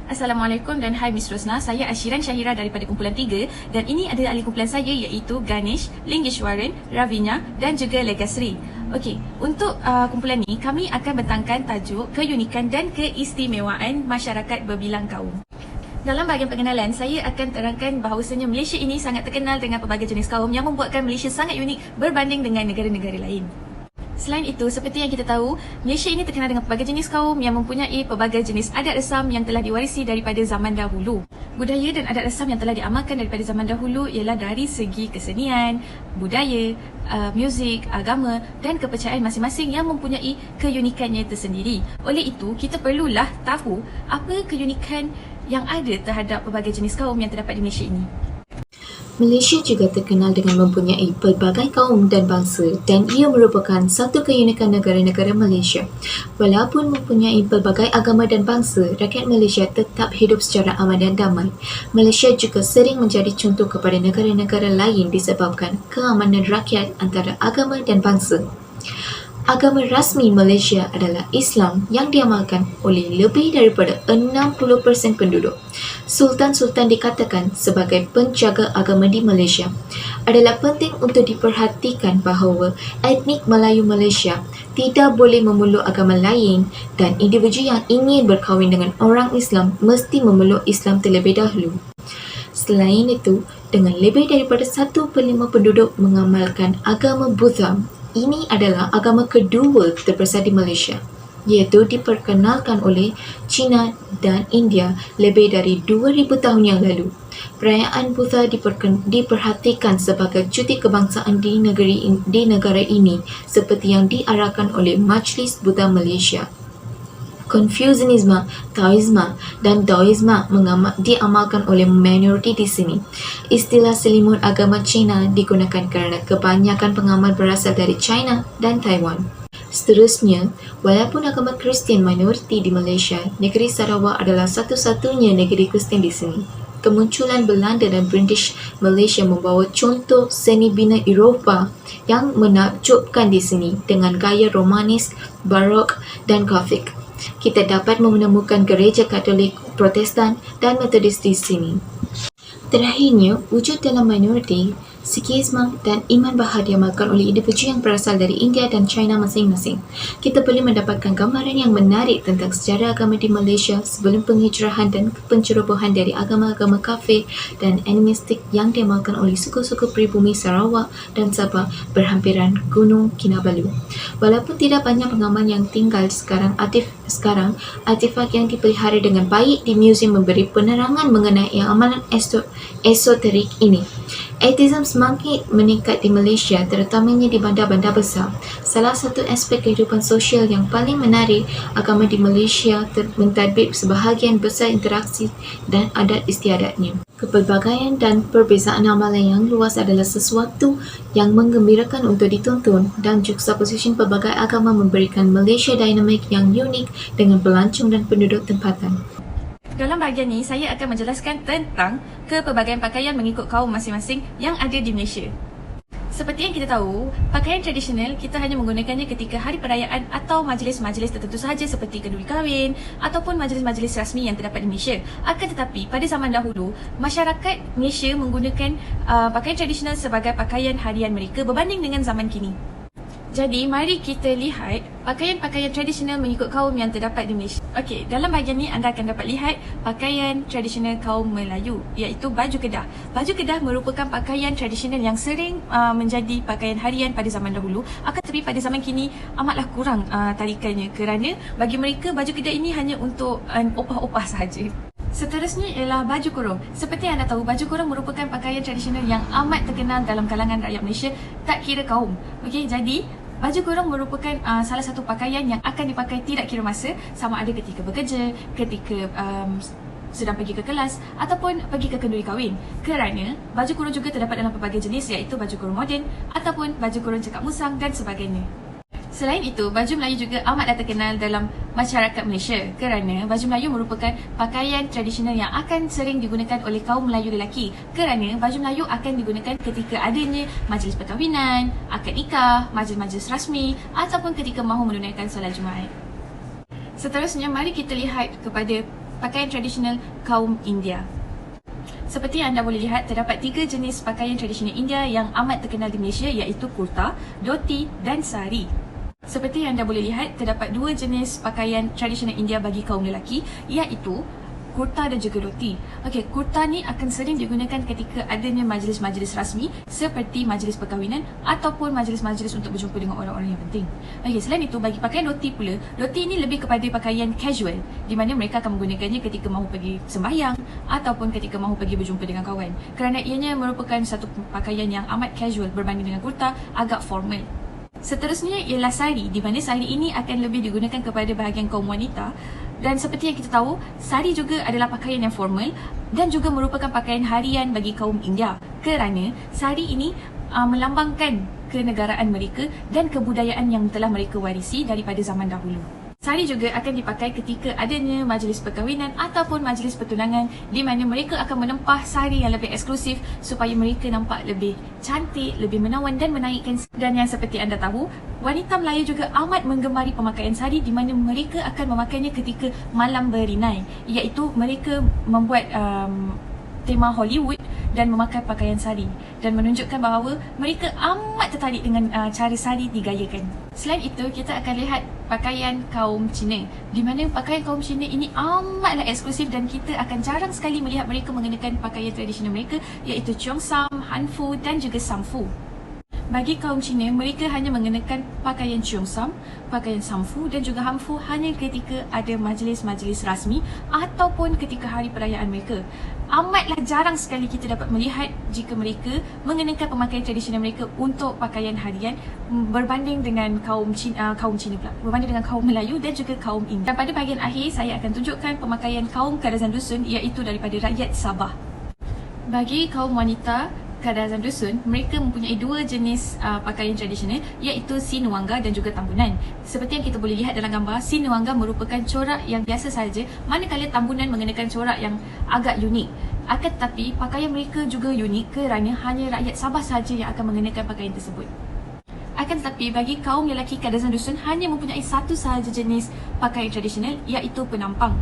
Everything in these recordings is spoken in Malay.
Assalamualaikum dan hai Miss Rosna. Saya Ashiran Syahira daripada kumpulan 3 dan ini adalah ahli kumpulan saya iaitu Ganesh, Lingeshwaran, Ravinya dan juga Legasri. Okey, untuk kumpulan ni kami akan bentangkan tajuk keunikan dan keistimewaan masyarakat berbilang kaum. Dalam bahagian pengenalan, saya akan terangkan bahawasanya Malaysia ini sangat terkenal dengan pelbagai jenis kaum yang membuatkan Malaysia sangat unik berbanding dengan negara-negara lain. Selain itu, seperti yang kita tahu, Malaysia ini terkenal dengan pelbagai jenis kaum yang mempunyai pelbagai jenis adat resam yang telah diwarisi daripada zaman dahulu. Budaya dan adat resam yang telah diamalkan daripada zaman dahulu ialah dari segi kesenian, budaya, muzik, agama dan kepercayaan masing-masing yang mempunyai keunikannya tersendiri. Oleh itu, kita perlulah tahu apa keunikan yang ada terhadap pelbagai jenis kaum yang terdapat di Malaysia ini. Malaysia juga terkenal dengan mempunyai pelbagai kaum dan bangsa dan ia merupakan satu keunikan negara-negara Malaysia. Walaupun mempunyai pelbagai agama dan bangsa, rakyat Malaysia tetap hidup secara aman dan damai. Malaysia juga sering menjadi contoh kepada negara-negara lain disebabkan keamanan rakyat antara agama dan bangsa. Agama rasmi Malaysia adalah Islam yang diamalkan oleh lebih daripada 60% penduduk. Sultan-sultan dikatakan sebagai penjaga agama di Malaysia. Adalah penting untuk diperhatikan bahawa etnik Melayu Malaysia tidak boleh memeluk agama lain dan individu yang ingin berkahwin dengan orang Islam mesti memeluk Islam terlebih dahulu. Selain itu, dengan lebih daripada 1/5 penduduk mengamalkan agama Buddha, ini adalah agama kedua terbesar di Malaysia, iaitu diperkenalkan oleh China dan India lebih dari 2000 tahun yang lalu. Perayaan Buddha diperhatikan sebagai cuti kebangsaan di negara ini seperti yang diarahkan oleh Majlis Buddha Malaysia. Konfusianisme, Taoisme dan Daoisme diamalkan oleh minoriti di sini. Istilah selimut agama Cina digunakan kerana kebanyakan pengamal berasal dari China dan Taiwan. Seterusnya, walaupun agama Kristian minoriti di Malaysia, negeri Sarawak adalah satu-satunya negeri Kristian di sini. Kemunculan Belanda dan British Malaysia membawa contoh seni bina Eropah yang menakjubkan di sini dengan gaya Romanis, Barok dan Gothic. Kita dapat menemukan gereja Katolik, Protestan dan Metodis di sini. Terakhirnya, wujud dalam minoriti, Sikhisme dan Iman Bahar diamalkan oleh individu yang berasal dari India dan China masing-masing. Kita boleh mendapatkan gambaran yang menarik tentang sejarah agama di Malaysia sebelum penghijrahan dan pencerobohan dari agama-agama kafir dan animistik yang diamalkan oleh suku-suku pribumi Sarawak dan Sabah berhampiran Gunung Kinabalu. Walaupun tidak banyak pengamal yang tinggal sekarang, artifak yang dipelihara dengan baik di muzium memberi penerangan mengenai amalan esoterik ini. Ateisme semakin meningkat di Malaysia, terutamanya di bandar-bandar besar. Salah satu aspek kehidupan sosial yang paling menarik, agama di Malaysia mentadbir sebahagian besar interaksi dan adat istiadatnya. Kepelbagaian dan perbezaan amalan yang luas adalah sesuatu yang menggembirakan untuk ditonton dan juxtaposition pelbagai agama memberikan Malaysia dinamik yang unik dengan pelancong dan penduduk tempatan. Dalam bahagian ini, saya akan menjelaskan tentang kepelbagaian pakaian mengikut kaum masing-masing yang ada di Malaysia. Seperti yang kita tahu, pakaian tradisional kita hanya menggunakannya ketika hari perayaan atau majlis-majlis tertentu sahaja seperti kenduri kahwin ataupun majlis-majlis rasmi yang terdapat di Malaysia. Akan tetapi, pada zaman dahulu, masyarakat Malaysia menggunakan pakaian tradisional sebagai pakaian harian mereka berbanding dengan zaman kini. Jadi, mari kita lihat pakaian-pakaian tradisional mengikut kaum yang terdapat di Malaysia. Okey, dalam bahagian ini anda akan dapat lihat pakaian tradisional kaum Melayu, iaitu baju kedah. Baju kedah merupakan pakaian tradisional yang sering menjadi pakaian harian pada zaman dahulu. Akan tetapi pada zaman kini amatlah kurang tarikannya kerana bagi mereka baju kedah ini hanya untuk opah-opah sahaja. Seterusnya ialah baju kurung. Seperti anda tahu, baju kurung merupakan pakaian tradisional yang amat terkenal dalam kalangan rakyat Malaysia, tak kira kaum. Okey, jadi baju kurung merupakan salah satu pakaian yang akan dipakai tidak kira masa, sama ada ketika bekerja, ketika sedang pergi ke kelas ataupun pergi ke kenduri kahwin. Kerana baju kurung juga terdapat dalam pelbagai jenis, iaitu baju kurung moden ataupun baju kurung cekak musang dan sebagainya. Selain itu, baju Melayu juga amat terkenal dalam masyarakat Malaysia kerana baju Melayu merupakan pakaian tradisional yang akan sering digunakan oleh kaum Melayu lelaki kerana baju Melayu akan digunakan ketika adanya majlis perkahwinan, akad nikah, majlis-majlis rasmi ataupun ketika mahu menunaikan solat Jumaat. Seterusnya, mari kita lihat kepada pakaian tradisional kaum India. Seperti yang anda boleh lihat, terdapat 3 jenis pakaian tradisional India yang amat terkenal di Malaysia, iaitu kurta, dhoti dan sari. Seperti yang anda boleh lihat, terdapat 2 jenis pakaian tradisional India bagi kaum lelaki, iaitu kurta dan juga dhoti. Okey, kurta ni akan sering digunakan ketika adanya majlis-majlis rasmi seperti majlis perkahwinan ataupun majlis-majlis untuk berjumpa dengan orang-orang yang penting. Okey, selain itu, bagi pakaian dhoti pula, dhoti ini lebih kepada pakaian casual di mana mereka akan menggunakannya ketika mahu pergi sembahyang ataupun ketika mahu pergi berjumpa dengan kawan, kerana ianya merupakan satu pakaian yang amat casual berbanding dengan kurta agak formal. Seterusnya ialah sari, di mana sari ini akan lebih digunakan kepada bahagian kaum wanita. Dan seperti yang kita tahu, sari juga adalah pakaian yang formal dan juga merupakan pakaian harian bagi kaum India, kerana sari ini melambangkan kenegaraan mereka dan kebudayaan yang telah mereka warisi daripada zaman dahulu. Sari juga akan dipakai ketika adanya majlis perkahwinan ataupun majlis pertunangan, di mana mereka akan menempah sari yang lebih eksklusif supaya mereka nampak lebih cantik, lebih menawan dan menaikkan. Dan yang seperti anda tahu, wanita Melayu juga amat menggemari pemakaian sari, di mana mereka akan memakainya ketika malam berinai, iaitu mereka membuat tema Hollywood dan memakai pakaian sari dan menunjukkan bahawa mereka amat tertarik dengan cara sari digayakan. Selain itu, kita akan lihat pakaian kaum Cina, di mana pakaian kaum Cina ini amatlah eksklusif dan kita akan jarang sekali melihat mereka mengenakan pakaian tradisional mereka, iaitu cheongsam, hanfu dan juga samfu. Bagi kaum Cina, mereka hanya mengenakan pakaian cheongsam, pakaian samfu dan juga hanfu hanya ketika ada majlis-majlis rasmi ataupun ketika hari perayaan mereka. Amatlah jarang sekali kita dapat melihat jika mereka mengenakan pemakaian tradisional mereka untuk pakaian harian berbanding dengan kaum Cina pula, berbanding dengan kaum Melayu dan juga kaum India. Dan pada bahagian akhir, saya akan tunjukkan pemakaian kaum Kadazan Dusun, iaitu daripada rakyat Sabah. Bagi kaum wanita Kadazan Dusun, mereka mempunyai 2 jenis pakaian tradisional, iaitu sinuangga dan juga tambunan. Seperti yang kita boleh lihat dalam gambar, sinuangga merupakan corak yang biasa saja, manakala tambunan mengenakan corak yang agak unik. Akan tetapi, pakaian mereka juga unik kerana hanya rakyat Sabah sahaja yang akan mengenakan pakaian tersebut. Akan tetapi, bagi kaum lelaki Kadazan Dusun hanya mempunyai satu sahaja jenis pakaian tradisional, iaitu penampang.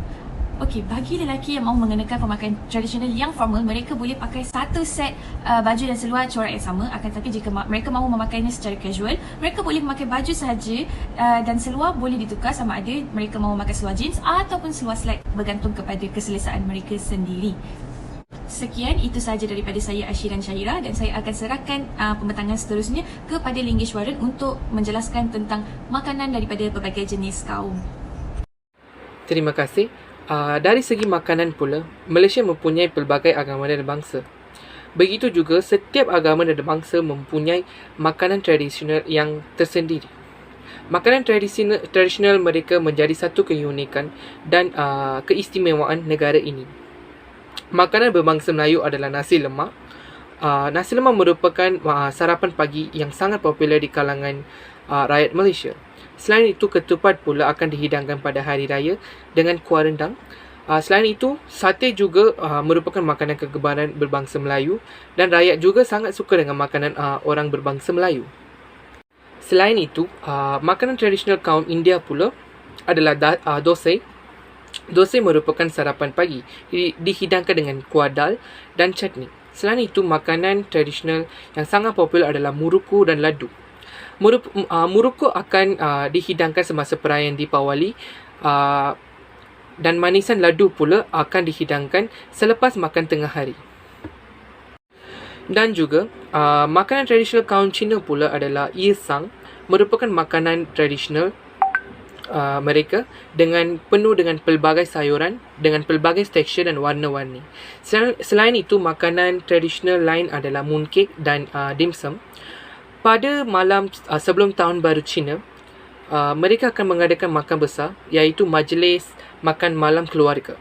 Okey, bagi lelaki yang mahu mengenakan pemakaian tradisional yang formal, mereka boleh pakai satu set baju dan seluar corak yang sama. Akan tetapi jika mereka mahu memakainya secara casual, mereka boleh memakai baju sahaja dan seluar boleh ditukar sama ada mereka mahu memakai seluar jeans ataupun seluar slack, bergantung kepada keselesaan mereka sendiri. Sekian, itu sahaja daripada saya, Ashiran Syahira, dan saya akan serahkan pembentangan seterusnya kepada Linggeshwaran untuk menjelaskan tentang makanan daripada pelbagai jenis kaum. Terima kasih. Dari segi makanan pula, Malaysia mempunyai pelbagai agama dan bangsa. Begitu juga setiap agama dan bangsa mempunyai makanan tradisional yang tersendiri. Makanan tradisional mereka menjadi satu keunikan dan keistimewaan negara ini. Makanan berbangsa Melayu adalah nasi lemak. Nasi lemak merupakan sarapan pagi yang sangat popular di kalangan rakyat Malaysia. Selain itu, ketupat pula akan dihidangkan pada hari raya dengan kuah rendang. Selain itu, sate juga merupakan makanan kegemaran berbangsa Melayu dan rakyat juga sangat suka dengan makanan orang berbangsa Melayu. Selain itu, makanan tradisional kaum India pula adalah dosai. Dosai merupakan sarapan pagi, dihidangkan dengan kuah dal dan chutney. Selain itu, makanan tradisional yang sangat popular adalah muruku dan ladu. Muruku akan dihidangkan semasa perayaan Deepawali dan manisan ladu pula akan dihidangkan selepas makan tengah hari. Dan juga makanan tradisional kaum Cina pula adalah yisang, merupakan makanan tradisional mereka dengan penuh dengan pelbagai sayuran dengan pelbagai tekstur dan warna-warni. Selain itu, makanan tradisional lain adalah mooncake dan dimsum. Pada malam sebelum Tahun Baru Cina, mereka akan mengadakan makan besar, iaitu majlis makan malam keluarga,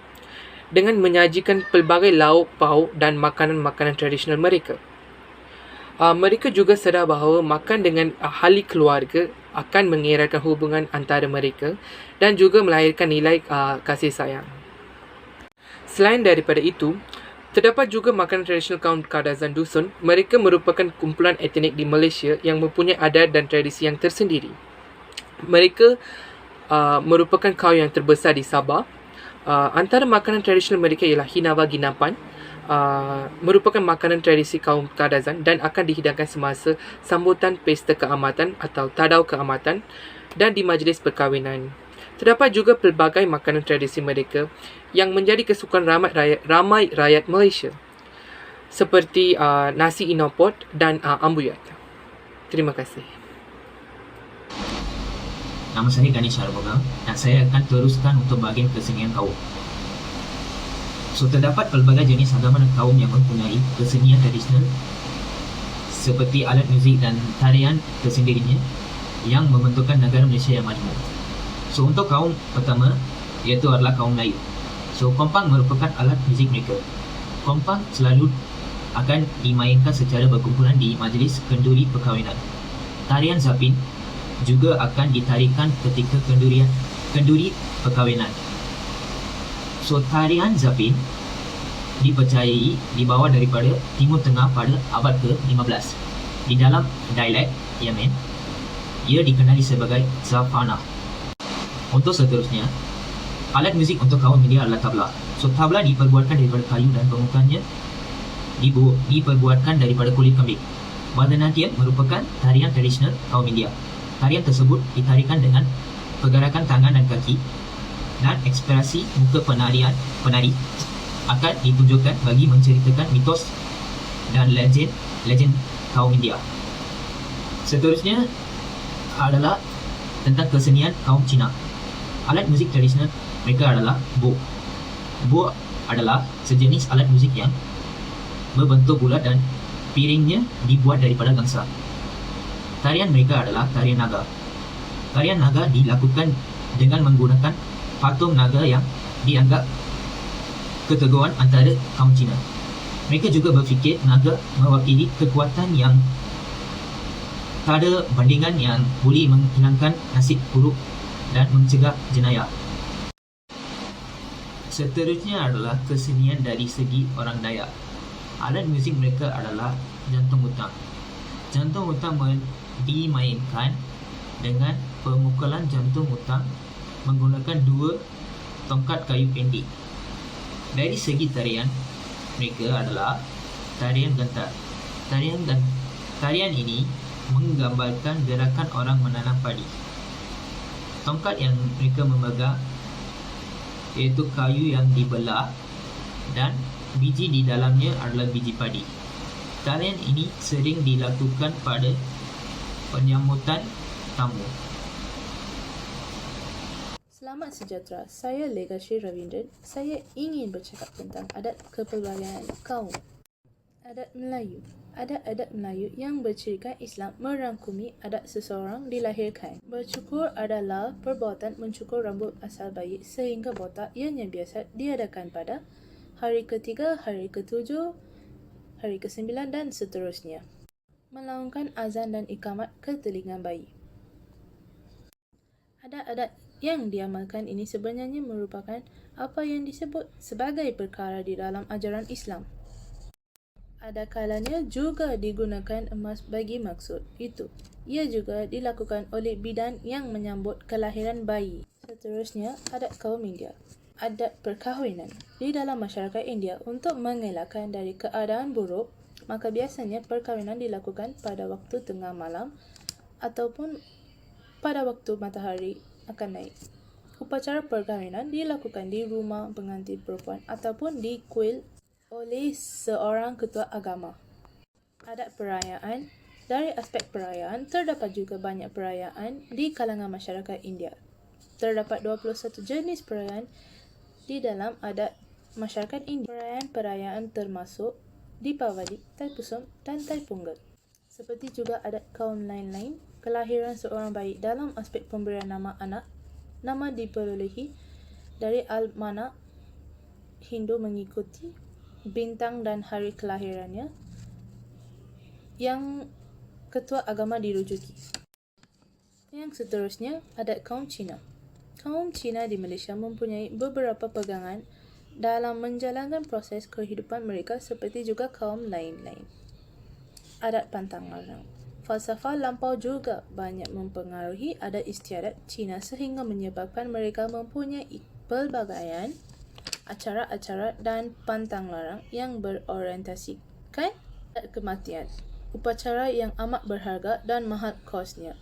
dengan menyajikan pelbagai lauk pauk dan makanan-makanan tradisional mereka. Mereka juga sedar bahawa makan dengan ahli keluarga akan mengeratkan hubungan antara mereka dan juga melahirkan nilai kasih sayang. Selain daripada itu, terdapat juga makanan tradisional kaum Kadazan Dusun. Mereka merupakan kumpulan etnik di Malaysia yang mempunyai adat dan tradisi yang tersendiri. Mereka merupakan kaum yang terbesar di Sabah. Antara makanan tradisional mereka ialah hinawa ginapan, merupakan makanan tradisi kaum Kadazan dan akan dihidangkan semasa sambutan pesta keamatan atau tadau keamatan dan di majlis perkahwinan. Terdapat juga pelbagai makanan tradisi mereka yang menjadi kesukaan ramai rakyat Malaysia, seperti nasi inopot dan ambuyat. Terima kasih. Nama saya Ganesh Arboga dan saya akan teruskan untuk bahagian kesenian kaum. So, terdapat pelbagai jenis agama dan kaum yang mempunyai kesenian tradisional seperti alat muzik dan tarian tersendirinya yang membentukkan negara Malaysia yang majmuk. So, untuk kaum pertama iaitu adalah kaum Melayu. So, kompang merupakan alat muzik mereka. Kompang selalu akan dimainkan secara berkumpulan di majlis kenduri perkahwinan. Tarian zapin juga akan ditarikan ketika kenduri perkahwinan. So, tarian zapin dipercayai dibawa daripada Timur Tengah pada abad ke-15. Di dalam dialek Yemen, ia dikenali sebagai zafana. Untuk seterusnya, alat muzik untuk kaum India adalah tabla. So, tabla diperbuatkan daripada kayu dan permukaannya diperbuatkan daripada kulit kambing. Bharatanatyam merupakan tarian tradisional kaum India. Tarian tersebut ditarikan dengan pergerakan tangan dan kaki dan ekspresi muka penari akan ditunjukkan bagi menceritakan mitos dan legend kaum India. Seterusnya adalah tentang kesenian kaum Cina. Alat muzik tradisional mereka adalah bo. Bo adalah sejenis alat muzik yang berbentuk bulat dan piringnya dibuat daripada gangsa. Tarian mereka adalah tarian naga. Tarian naga dilakukan dengan menggunakan patung naga yang dianggap keteguhan antara kaum Cina. Mereka juga berfikir naga mewakili kekuatan yang tak ada bandingan yang boleh menghilangkan nasib buruk dan mencegah jenayah. Seterusnya adalah kesenian dari segi orang Dayak. Alat muzik mereka adalah jantung hutang. Jantung hutang dimainkan dengan pemukulan jantung hutang menggunakan 2 tongkat kayu pendek. Dari segi tarian, mereka adalah tarian gentar. Tarian ini menggambarkan gerakan orang menanam padi. Tongkat yang mereka memegang iaitu kayu yang dibelah dan biji di dalamnya adalah biji padi. Tarian ini sering dilakukan pada penyambutan tamu. Selamat sejahtera, saya Legashri Ravindran. Saya ingin bercakap tentang adat kepelbagaian kaum. Adat Melayu. Adat-adat Melayu yang bercirikan Islam merangkumi adat seseorang dilahirkan. Bercukur adalah perbuatan mencukur rambut asal bayi sehingga botak yang biasa diadakan pada hari ke-3, hari ke-7, hari ke-9 dan seterusnya. Melaungkan azan dan ikamat ke telinga bayi. Adat-adat yang diamalkan ini sebenarnya merupakan apa yang disebut sebagai perkara di dalam ajaran Islam. Ada kalanya juga digunakan emas bagi maksud itu. Ia juga dilakukan oleh bidan yang menyambut kelahiran bayi. Seterusnya, adat kaum India. Adat perkahwinan. Di dalam masyarakat India, untuk mengelakkan dari keadaan buruk, maka biasanya perkahwinan dilakukan pada waktu tengah malam ataupun pada waktu matahari akan naik. Upacara perkahwinan dilakukan di rumah pengantin perempuan ataupun di kuil oleh seorang ketua agama. Adat perayaan. Dari aspek perayaan, terdapat juga banyak perayaan di kalangan masyarakat India. Terdapat 21 jenis perayaan di dalam adat masyarakat India. Perayaan termasuk Deepavali, Taipusam dan Taipungal. Seperti juga adat kaum lain-lain, kelahiran seorang bayi dalam aspek pemberian nama anak, nama diperolehi dari almanak Hindu mengikuti bintang dan hari kelahirannya yang ketua agama dirujuki. Yang seterusnya, adat kaum Cina. Kaum Cina di Malaysia mempunyai beberapa pegangan dalam menjalankan proses kehidupan mereka seperti juga kaum lain-lain. Adat pantang larang. Falsafah lampau juga banyak mempengaruhi adat istiadat Cina sehingga menyebabkan mereka mempunyai pelbagaian acara-acara dan pantang larang yang berorientasikan kematian, upacara yang amat berharga dan mahal kosnya,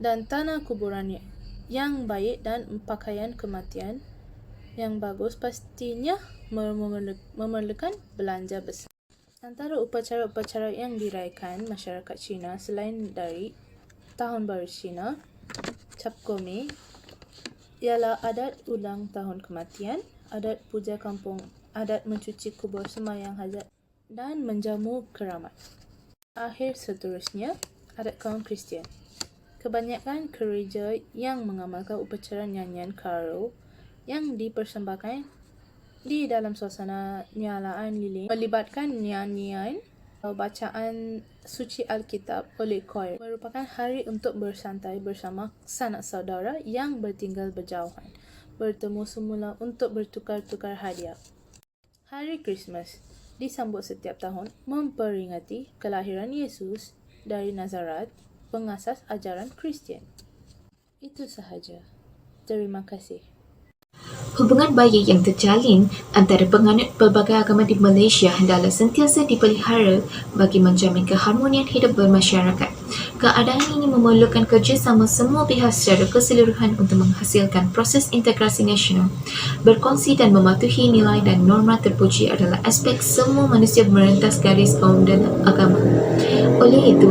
dan tanah kuburannya yang baik dan pakaian kematian yang bagus pastinya memerlukan belanja besar. Antara upacara-upacara yang dirayakan masyarakat Cina selain dari Tahun Baru Cina, Cap Gome, ialah adat ulang tahun kematian, adat puja kampung, adat mencuci kubur sembahyang hajat dan menjamu keramat. Akhir seterusnya, adat kaum Kristian. Kebanyakan gereja yang mengamalkan upacara nyanyian carol yang dipersembahkan di dalam suasana nyalaan lilin melibatkan nyanyian atau bacaan suci Alkitab oleh choir, merupakan hari untuk bersantai bersama sanak saudara yang bertinggal berjauhan, bertemu semula untuk bertukar-tukar hadiah. Hari Krismas disambut setiap tahun memperingati kelahiran Yesus dari Nazaret, pengasas ajaran Kristian. Itu sahaja. Terima kasih. Hubungan baik yang terjalin antara penganut pelbagai agama di Malaysia hendaklah sentiasa dipelihara bagi menjamin keharmonian hidup bermasyarakat. Keadaan ini memerlukan kerjasama semua pihak secara keseluruhan untuk menghasilkan proses integrasi nasional. Berkongsi dan mematuhi nilai dan norma terpuji adalah aspek semua manusia merentas garis kaum dan agama. Oleh itu,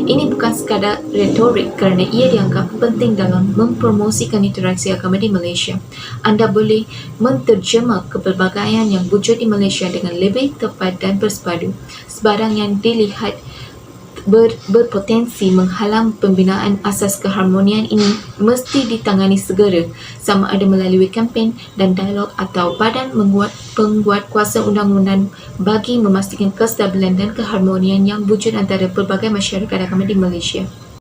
ini bukan sekadar retorik kerana ia dianggap penting dalam mempromosikan interaksi agama di Malaysia. Anda boleh menterjemah kepelbagaian yang wujud di Malaysia dengan lebih tepat dan bersepadu. Sebarang yang dilihat berpotensi menghalang pembinaan asas keharmonian ini mesti ditangani segera, sama ada melalui kempen dan dialog atau badan pengguat kuasa undang-undang bagi memastikan kestabilan dan keharmonian yang wujud antara pelbagai masyarakat agama di Malaysia.